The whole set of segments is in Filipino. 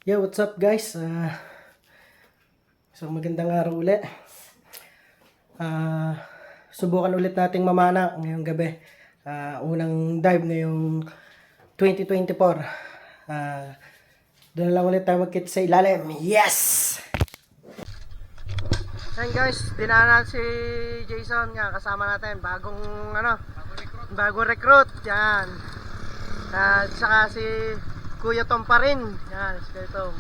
Yo, what's up guys? Isang magandang araw ulit. Subukan ulit nating mamana ngayong gabi. Unang dive ngayong 2024. Doon lang ulit tayo magkita sa ilalim. Yes! Ayan guys, dinaanan si Jason nga kasama natin. Bagong recruit. Yan. At saka si Kuya Tom pa rin. Yan, si Kuya Tom.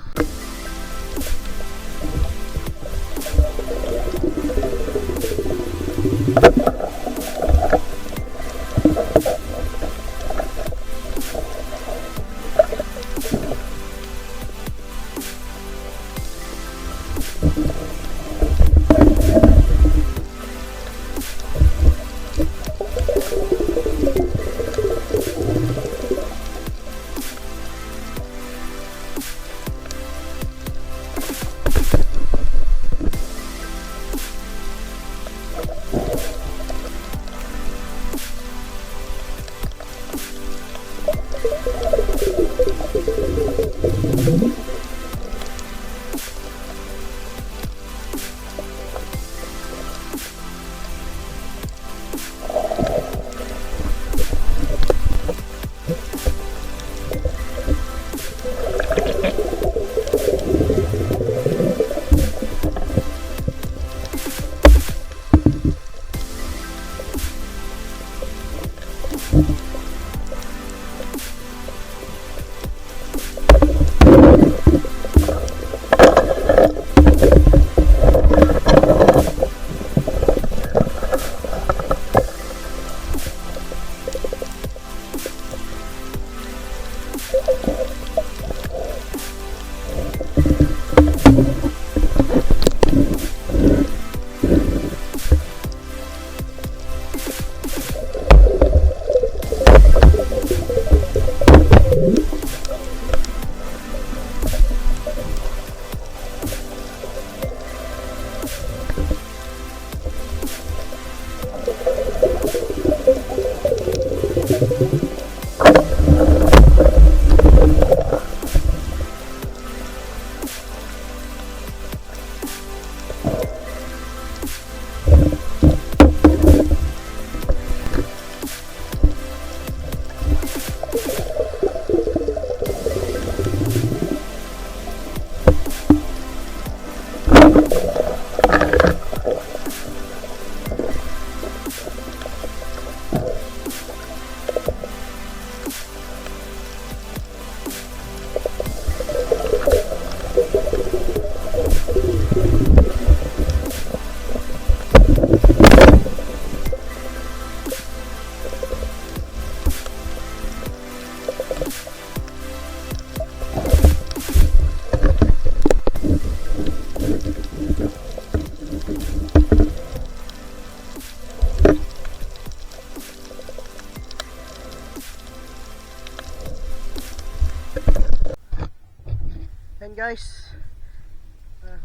Yan guys,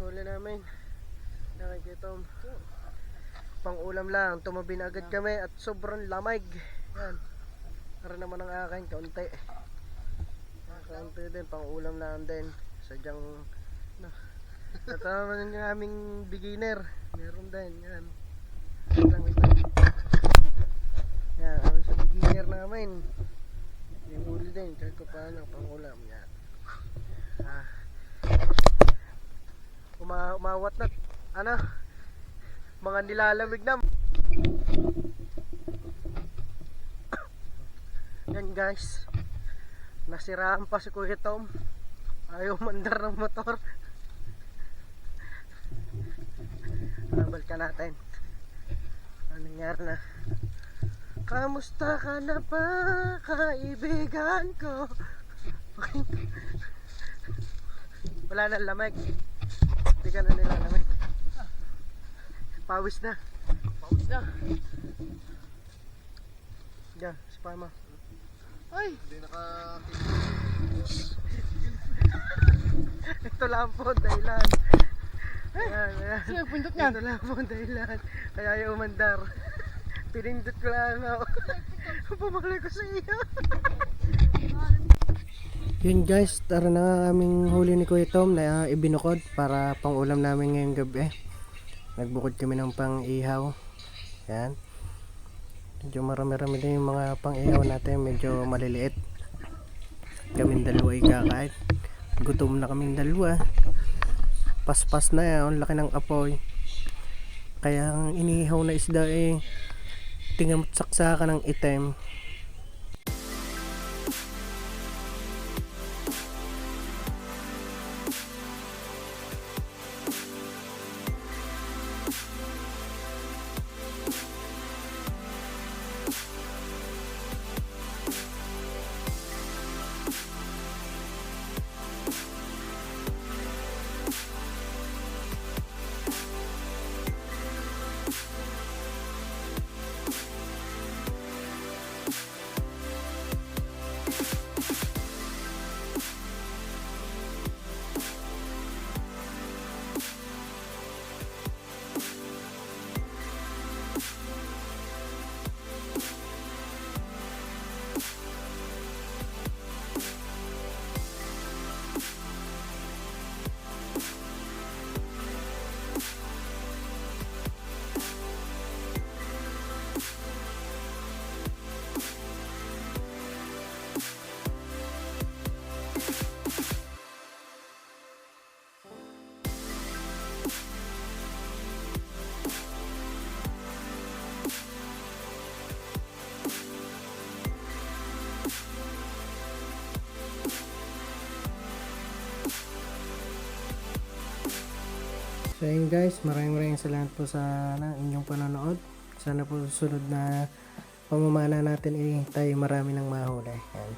huli namin. Nakikita mo, pang ulam lang, tumabi na agad kami at sobrang lamig. Yan, para naman ang akin, kaunti din, pang ulam lang din. Sadyang ito naman yung aming beginner, meron din. Yan, yan, kami sa beginner namin. Yung huli din, kahit ko paano, pang ulam. Yan, umawat na mga nilalamig na. Yan guys, nasiraan pa si Kuya Tom, ayaw mandar ng motor. Balikan natin ano nangyari na. Kamusta ka na ba, kaibigan ko? Wala na lamig. Hindi ka na nilalamig. Pawis na. Diyan, si Pama. Ay! Hindi ito lang po dahilan. Ayan. Ito lang po dahilan. Kaya ayaw umandar. Pinindot ko lang ako. Pumali ko sa iyo. Yun guys, tara na nga aming huli ni Kuya Tom na ibinukod para pang ulam namin ngayong gabi. Nagbukod kami ng pang ihaw. Yan. Medyo marami-rami din yung mga pang ihaw natin, medyo maliliit. Kaming dalawa ay kakain. Gutom na kaming dalawa. Paspas na yan, laki ng apoy. Kaya ang inihaw na isda tingamot saksa ng item. So yun guys, maraming salamat po sa inyong panonood. Sana po susunod na pamamana natin tayo marami ng mahuli. Yan.